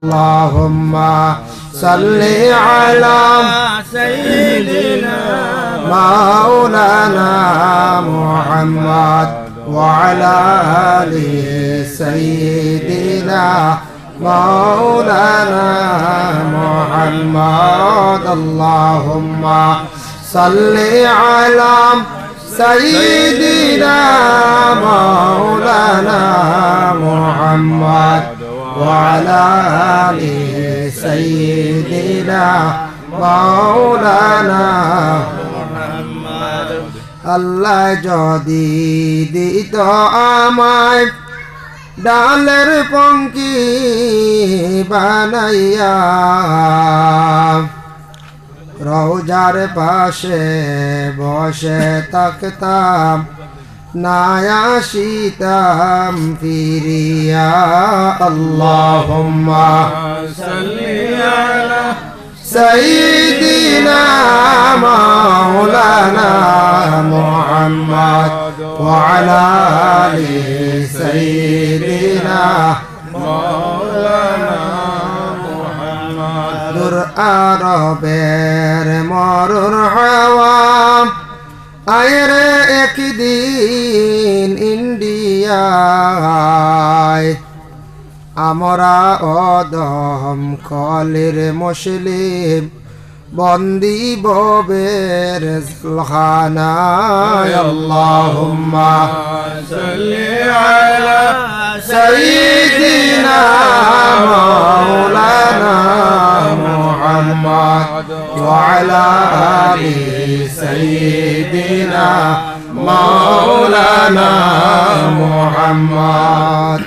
اللهم صل على سيدنا مولانا محمد وعلى آل سيدنا مولانا محمد اللهم صل على سيدنا مولانا محمد وعلى آل سيدنا مولانا محمد আল্লাহ যদি দিত আমায় ডালের পঙ্কি বানাইয়া রওজার পাশে বসে থাকতাম না আসিতাম ফিরিয়া আল্লাহুম্মা সাল্লি আলা সাইয়্যিদিনা মাওলানা মুহাম্মদ ওয়া আলা আলি সাইয়্যিদিনা মাওলানা মুহাম্মদ দূর আরবের মরুর হাওয়া আয়রে একদিন ইন্ডিয়ায় আমরা অদম কলের মুসলিম বন্দি ববের খানায় আল্লাহুম্মা সাল্লি আলা সাইয়্যিদিনা মাওলানা মুহাম্মদ ওয়া আলা আলি সাইয়্যিদিনা মাওলানা মুহাম্মদ